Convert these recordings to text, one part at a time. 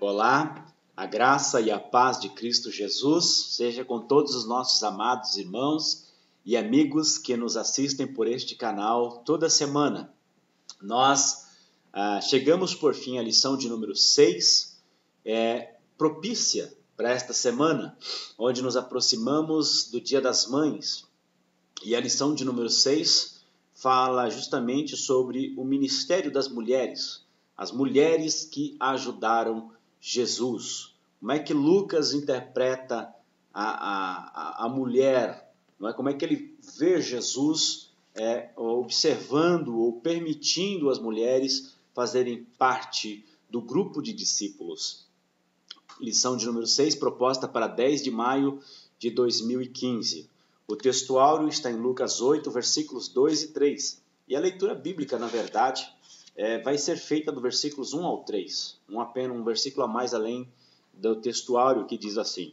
Olá, a graça e a paz de Cristo Jesus seja com todos os nossos amados irmãos e amigos que nos assistem por este canal toda semana. Nós chegamos por fim à lição de número 6, propícia para esta semana, onde nos aproximamos do Dia das Mães. E a lição de número 6 fala justamente sobre o ministério das mulheres, as mulheres que ajudaram Jesus. Como é que Lucas interpreta a mulher? Não é? Como é que ele vê Jesus observando ou permitindo as mulheres fazerem parte do grupo de discípulos? Lição de número 6, proposta para 10 de maio de 2015. O textuário está em Lucas 8, versículos 2 e 3. E a leitura bíblica, na verdade, vai ser feita do versículos 1 ao 3. Apenas um versículo a mais além do textuário, que diz assim: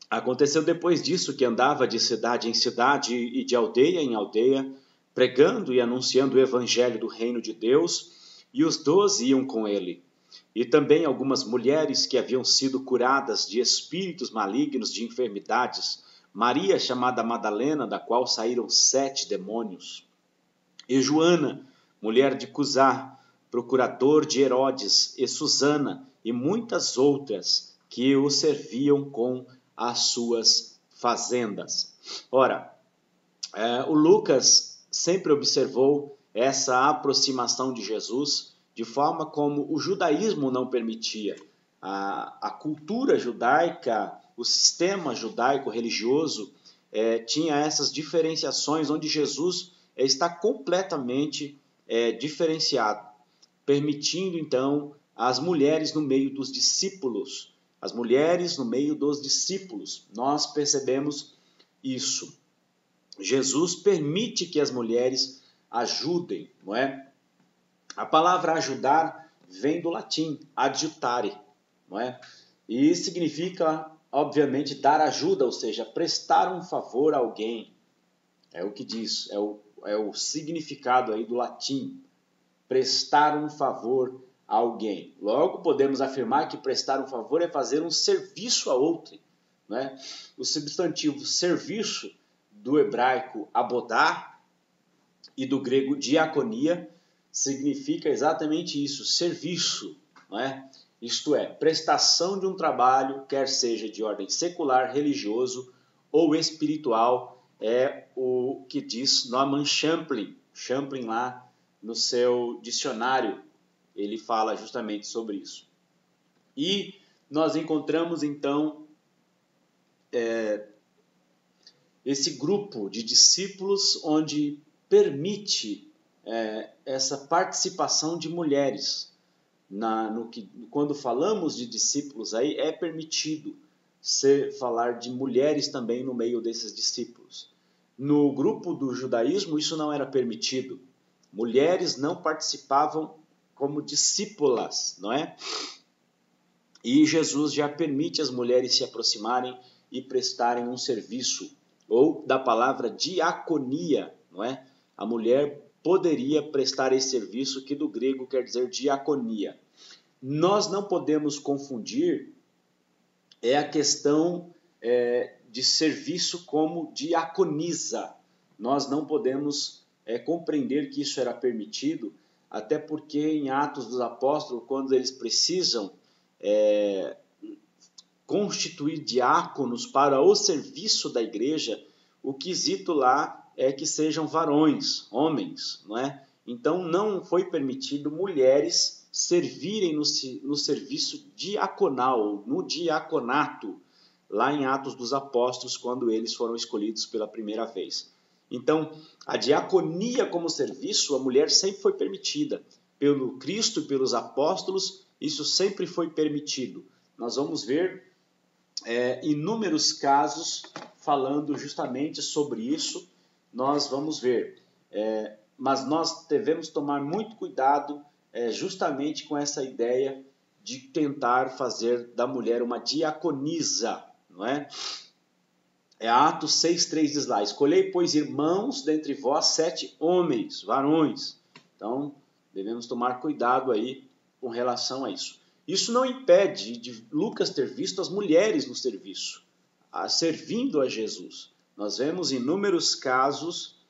Aconteceu depois disso que andava de cidade em cidade e de aldeia em aldeia, pregando e anunciando o evangelho do reino de Deus, e os 12 iam com ele. E também algumas mulheres que haviam sido curadas de espíritos malignos, de enfermidades, Maria, chamada Madalena, da qual saíram 7 demônios, e Joana, mulher de Cusá, procurador de Herodes, e Susana, e muitas outras que o serviam com as suas fazendas. Ora, o Lucas sempre observou essa aproximação de Jesus de forma como o judaísmo não permitia. A cultura judaica, o sistema judaico-religioso tinha essas diferenciações onde Jesus está completamente diferenciado, permitindo então as mulheres no meio dos discípulos. As mulheres no meio dos discípulos. Nós percebemos isso. Jesus permite que as mulheres ajudem, não é? A palavra ajudar vem do latim, adjutare, não é? E significa, obviamente, dar ajuda, ou seja, prestar um favor a alguém. É o que diz, é o significado aí do latim, prestar um favor a alguém. Logo, podemos afirmar que prestar um favor é fazer um serviço a outro, não é? O substantivo serviço, do hebraico abodá e do grego diaconia, significa exatamente isso, serviço, não é? Isto é, prestação de um trabalho, quer seja de ordem secular, religioso ou espiritual, é o que diz Norman Champlin. Champlin lá no seu dicionário, ele fala justamente sobre isso. E nós encontramos então esse grupo de discípulos onde permite essa participação de mulheres. Quando falamos de discípulos, aí é permitido falar de mulheres também no meio desses discípulos. No grupo do judaísmo, isso não era permitido. Mulheres não participavam como discípulas, não é? E Jesus já permite as mulheres se aproximarem e prestarem um serviço, ou da palavra diaconia, não é? A mulher poderia prestar esse serviço, que do grego quer dizer diaconia. Nós não podemos confundir a questão de serviço como diaconisa. Nós não podemos compreender que isso era permitido, até porque em Atos dos Apóstolos, quando eles precisam constituir diáconos para o serviço da igreja, o quesito lá é que sejam varões, homens, não é? Então não foi permitido mulheres servirem no serviço diaconal, no diaconato, lá em Atos dos Apóstolos, quando eles foram escolhidos pela primeira vez. Então, a diaconia como serviço, a mulher sempre foi permitida. Pelo Cristo e pelos apóstolos, isso sempre foi permitido. Nós vamos ver inúmeros casos falando justamente sobre isso. Nós vamos ver. Mas nós devemos tomar muito cuidado justamente com essa ideia de tentar fazer da mulher uma diaconisa, não é? Atos 6,3 diz lá: Escolhei, pois, irmãos dentre vós 7 homens, varões. Então, devemos tomar cuidado aí com relação a isso. Isso não impede de Lucas ter visto as mulheres no serviço, servindo a Jesus. Nós vemos inúmeros casos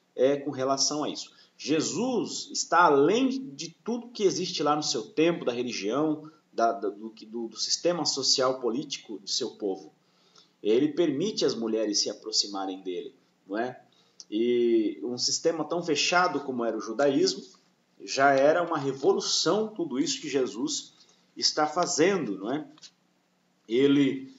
com relação a isso. Jesus está além de tudo que existe lá no seu tempo, da religião, do sistema social político de seu povo. Ele permite as mulheres se aproximarem dele, não é? E um sistema tão fechado como era o judaísmo, já era uma revolução tudo isso que Jesus está fazendo, não é? Ele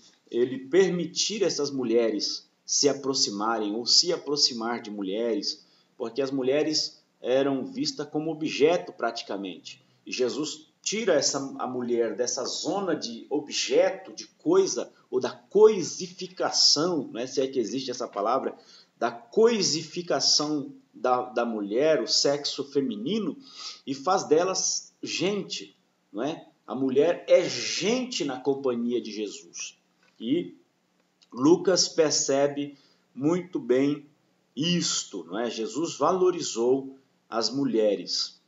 permitir essas mulheres se aproximarem ou se aproximar de mulheres, porque as mulheres eram vistas como objeto praticamente. E Jesus tira a mulher dessa zona de objeto, de coisa, ou da coisificação, né, se é que existe essa palavra, da coisificação da mulher, o sexo feminino, e faz delas gente, não é? A mulher é gente na companhia de Jesus. E Lucas percebe muito bem isto, não é? Jesus valorizou as mulheres.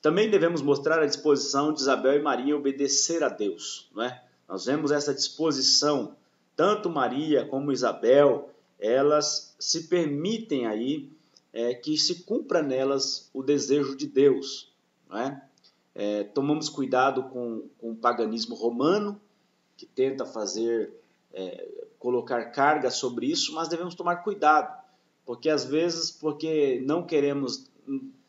Também devemos mostrar a disposição de Isabel e Maria obedecer a Deus, não é? Nós vemos essa disposição, tanto Maria como Isabel, elas se permitem aí que se cumpra nelas o desejo de Deus, não é? Tomamos cuidado com o paganismo romano, que tenta colocar carga sobre isso, mas devemos tomar cuidado, porque às vezes, porque não queremos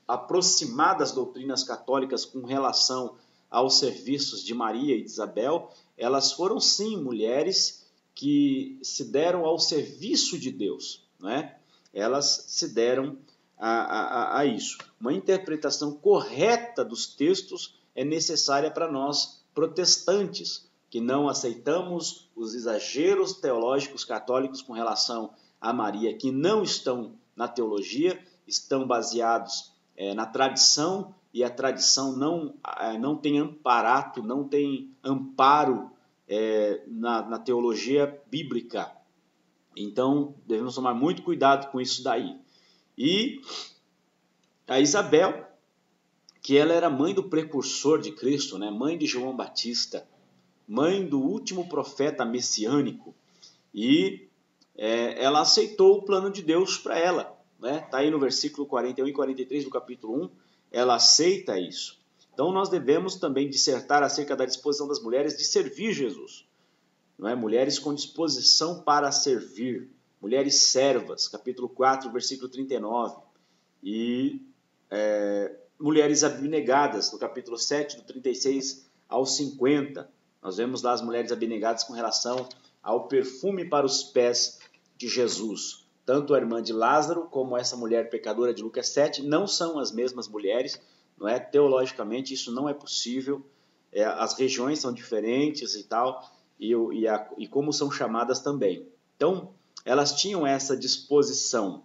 aproximar das doutrinas católicas com relação aos serviços de Maria e de Isabel, elas foram sim mulheres que se deram ao serviço de Deus, não é? Elas se deram a isso. Uma interpretação correta dos textos é necessária para nós protestantes, que não aceitamos os exageros teológicos católicos com relação a Maria, que não estão na teologia, estão baseados na tradição, e a tradição não tem amparato, não tem amparo na teologia bíblica. Então, devemos tomar muito cuidado com isso daí. E a Isabel, que ela era mãe do precursor de Cristo, né? Mãe de João Batista, mãe do último profeta messiânico, e ela aceitou o plano de Deus para ela. Está aí no versículo 41 e 43 do capítulo 1, ela aceita isso. Então nós devemos também dissertar acerca da disposição das mulheres de servir Jesus. Não é? Mulheres com disposição para servir, mulheres servas, capítulo 4, versículo 39, e mulheres abnegadas, no capítulo 7, do 36 ao 50, nós vemos lá as mulheres abnegadas com relação ao perfume para os pés de Jesus. Tanto a irmã de Lázaro como essa mulher pecadora de Lucas 7 não são as mesmas mulheres, não é? Teologicamente isso não é possível, as regiões são diferentes e tal, e como são chamadas também. Então, elas tinham essa disposição.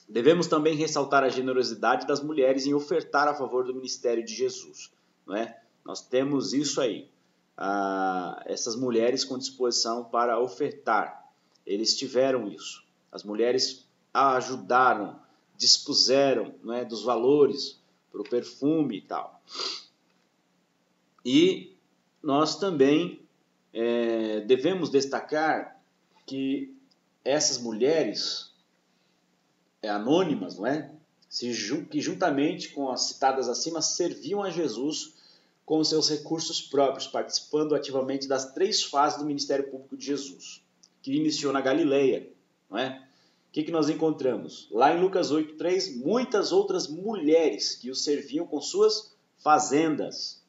Devemos também ressaltar a generosidade das mulheres em ofertar a favor do ministério de Jesus, não é? Nós temos isso aí, essas mulheres com disposição para ofertar, eles tiveram isso. As mulheres ajudaram, dispuseram, não é, dos valores para o perfume e tal. E nós também devemos destacar que essas mulheres anônimas, não é? Que juntamente com as citadas acima serviam a Jesus com seus recursos próprios, participando ativamente das 3 fases do ministério público de Jesus, que iniciou na Galileia, não é? O que nós encontramos? Lá em Lucas 8:3, muitas outras mulheres que o serviam com suas fazendas,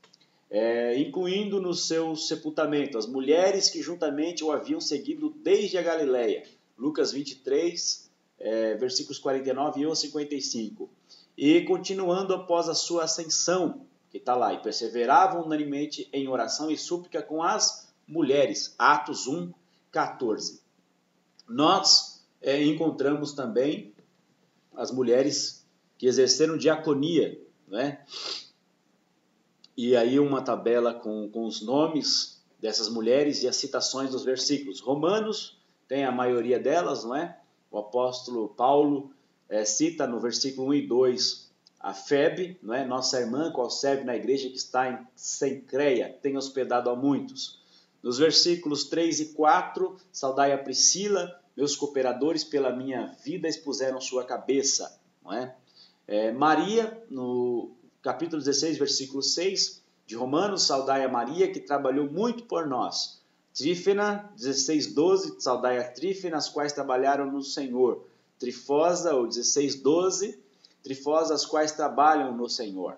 incluindo no seu sepultamento as mulheres que juntamente o haviam seguido desde a Galileia. Lucas 23, versículos 49 e 55. E continuando após a sua ascensão, que está lá, e perseveravam unanimemente em oração e súplica com as mulheres. Atos 1:14. Nós encontramos também as mulheres que exerceram diaconia, não é? E aí uma tabela com os nomes dessas mulheres e as citações dos versículos. Romanos tem a maioria delas, não é? O apóstolo Paulo cita no versículo 1 e 2 a Febe, não é? Nossa irmã, qual serve na igreja que está em Cencreia, tem hospedado a muitos. Nos versículos 3 e 4, saudai a Priscila, meus cooperadores pela minha vida expuseram sua cabeça. Não é? Maria, no capítulo 16, versículo 6 de Romanos, saudai a Maria, que trabalhou muito por nós. Trífena, 16:12, saudai a Trífena, as quais trabalharam no Senhor. Trifosa, ou 16:12, Trifosa, as quais trabalham no Senhor.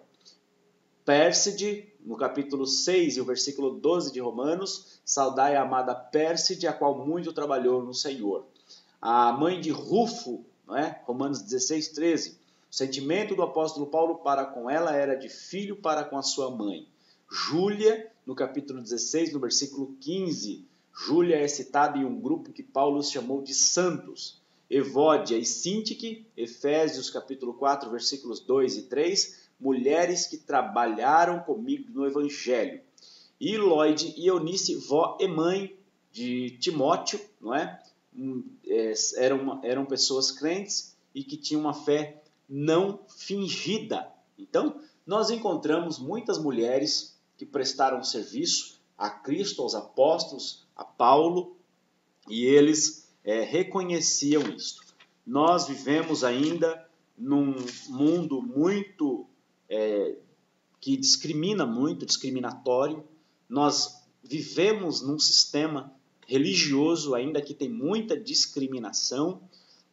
Pérside, no capítulo 6 e o versículo 12 de Romanos, saudai a amada Pérside, a qual muito trabalhou no Senhor. A mãe de Rufo, não é? Romanos 16:13, o sentimento do apóstolo Paulo para com ela era de filho para com a sua mãe. Júlia, no capítulo 16, no versículo 15, Júlia é citada em um grupo que Paulo chamou de santos. Evódia e Sintique, Efésios capítulo 4, versículos 2 e 3, mulheres que trabalharam comigo no Evangelho. E Lloyd e Eunice, vó e mãe de Timóteo, não é? Eram pessoas crentes e que tinham uma fé não fingida. Então, nós encontramos muitas mulheres que prestaram serviço a Cristo, aos apóstolos, a Paulo, e eles reconheciam isto. Nós vivemos ainda num mundo muito que discrimina muito, discriminatório. Nós vivemos num sistema religioso ainda que tem muita discriminação.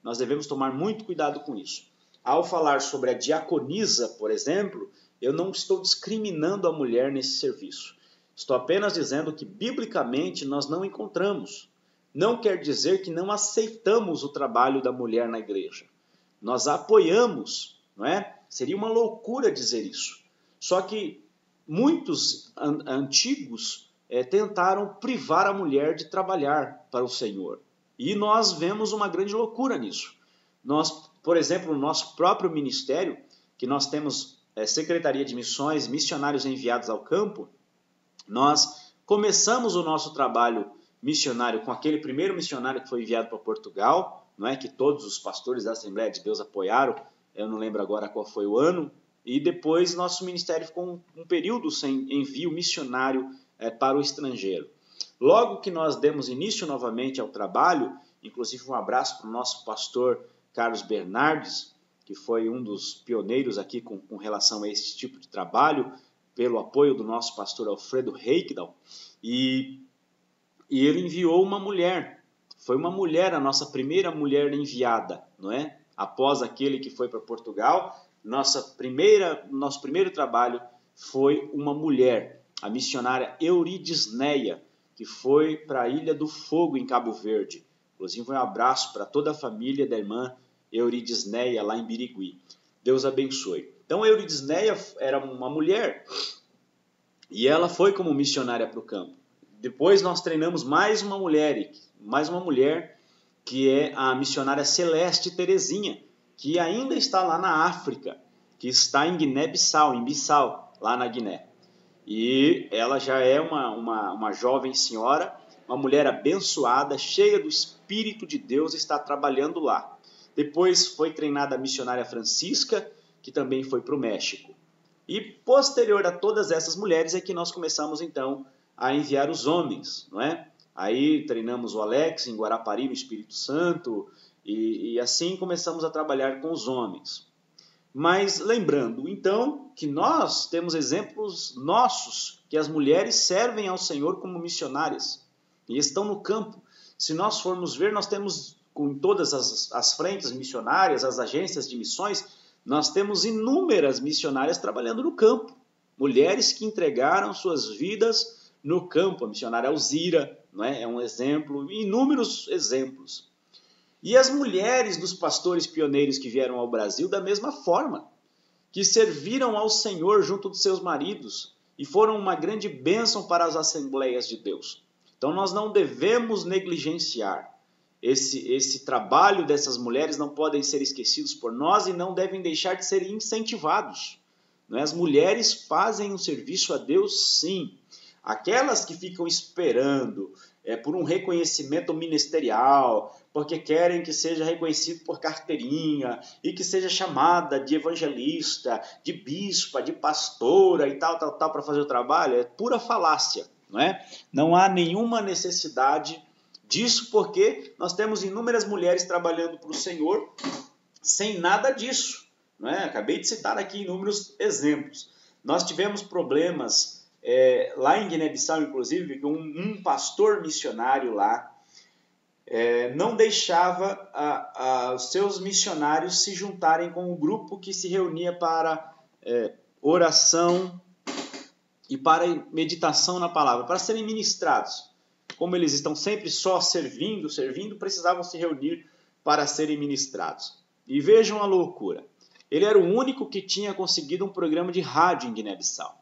Nós devemos tomar muito cuidado com isso. Ao falar sobre a diaconisa, por exemplo, eu não estou discriminando a mulher nesse serviço. Estou apenas dizendo que, biblicamente, nós não encontramos. Não quer dizer que não aceitamos o trabalho da mulher na igreja. Nós a apoiamos, não é? Seria uma loucura dizer isso. Só que muitos antigos tentaram privar a mulher de trabalhar para o Senhor. E nós vemos uma grande loucura nisso. Nós, por exemplo, no nosso próprio ministério, que nós temos Secretaria de Missões, missionários enviados ao campo, nós começamos o nosso trabalho missionário com aquele primeiro missionário que foi enviado para Portugal, não é, que todos os pastores da Assembleia de Deus apoiaram, eu não lembro agora qual foi o ano, e depois nosso ministério ficou um período sem envio missionário para o estrangeiro. Logo que nós demos início novamente ao trabalho, inclusive um abraço para o nosso pastor Carlos Bernardes, que foi um dos pioneiros aqui com relação a esse tipo de trabalho, pelo apoio do nosso pastor Alfredo Reikdal, e ele enviou uma mulher. Foi uma mulher, a nossa primeira mulher enviada, não é? Após aquele que foi para Portugal, nosso primeiro trabalho foi uma mulher, a missionária Euridisneia, que foi para a Ilha do Fogo, em Cabo Verde. Inclusive, um abraço para toda a família da irmã Euridisneia, lá em Birigui. Deus abençoe. Então, Euridisneia era uma mulher e ela foi como missionária para o campo. Depois nós treinamos mais uma mulher que é a missionária Celeste Terezinha, que ainda está lá na África, que está em Guiné-Bissau, em Bissau, lá na Guiné. E ela já é uma jovem senhora, uma mulher abençoada, cheia do Espírito de Deus, está trabalhando lá. Depois foi treinada a missionária Francisca, que também foi para o México. E posterior a todas essas mulheres é que nós começamos então a enviar os homens, não é? Aí treinamos o Alex em Guarapari, no Espírito Santo, e assim começamos a trabalhar com os homens. Mas lembrando, então, que nós temos exemplos nossos, que as mulheres servem ao Senhor como missionárias e estão no campo. Se nós formos ver, nós temos, com todas as frentes missionárias, as agências de missões, nós temos inúmeras missionárias trabalhando no campo. Mulheres que entregaram suas vidas no campo. A missionária Alzira, não é? É um exemplo, inúmeros exemplos. E as mulheres dos pastores pioneiros que vieram ao Brasil da mesma forma, que serviram ao Senhor junto dos seus maridos e foram uma grande bênção para as Assembleias de Deus. Então nós não devemos negligenciar. Esse trabalho dessas mulheres não podem ser esquecidos por nós e não devem deixar de ser incentivados. Não é? As mulheres fazem um serviço a Deus, sim. Aquelas que ficam esperando por um reconhecimento ministerial, porque querem que seja reconhecido por carteirinha e que seja chamada de evangelista, de bispa, de pastora e tal, para fazer o trabalho, é pura falácia, não é? Não há nenhuma necessidade disso, porque nós temos inúmeras mulheres trabalhando para o Senhor sem nada disso, não é? Acabei de citar aqui inúmeros exemplos. Nós tivemos problemas lá em Guiné-Bissau, inclusive, que um pastor missionário lá não deixava os seus missionários se juntarem com o grupo que se reunia para oração e para meditação na palavra, para serem ministrados. Como eles estão sempre só servindo, precisavam se reunir para serem ministrados. E vejam a loucura. Ele era o único que tinha conseguido um programa de rádio em Guiné-Bissau.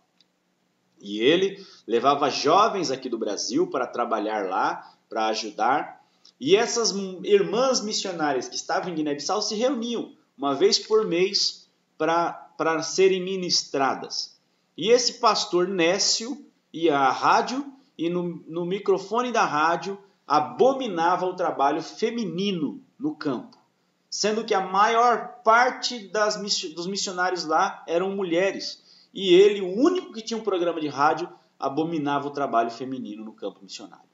E ele levava jovens aqui do Brasil para trabalhar lá, para ajudar. E essas irmãs missionárias que estavam em Guiné-Bissau se reuniam uma vez por mês para serem ministradas. E esse pastor Nécio ia à rádio e no microfone da rádio abominava o trabalho feminino no campo, sendo que a maior parte dos missionários lá eram mulheres. E ele, o único que tinha um programa de rádio, abominava o trabalho feminino no campo missionário.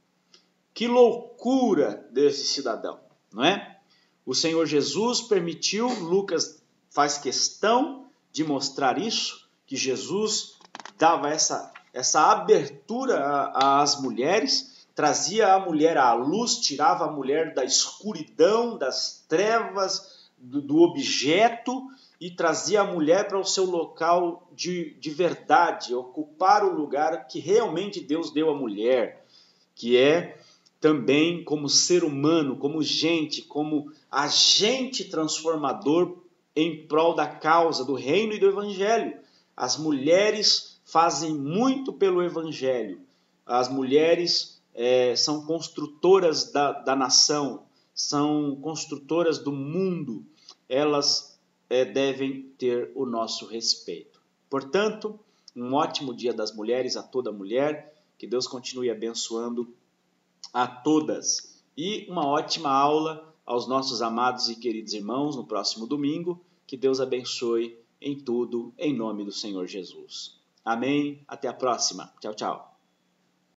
Que loucura desse cidadão, não é? O Senhor Jesus permitiu, Lucas faz questão de mostrar isso, que Jesus dava essa abertura às mulheres, trazia a mulher à luz, tirava a mulher da escuridão, das trevas, do objeto, e trazia a mulher para o seu local de verdade, ocupar o lugar que realmente Deus deu à mulher, que é também como ser humano, como gente, como agente transformador em prol da causa do reino e do evangelho. As mulheres fazem muito pelo evangelho. As mulheres são construtoras da nação, são construtoras do mundo. Elas devem ter o nosso respeito. Portanto, um ótimo Dia das Mulheres a toda mulher. Que Deus continue abençoando a todas. E uma ótima aula aos nossos amados e queridos irmãos no próximo domingo. Que Deus abençoe em tudo, em nome do Senhor Jesus. Amém. Até a próxima. Tchau, tchau.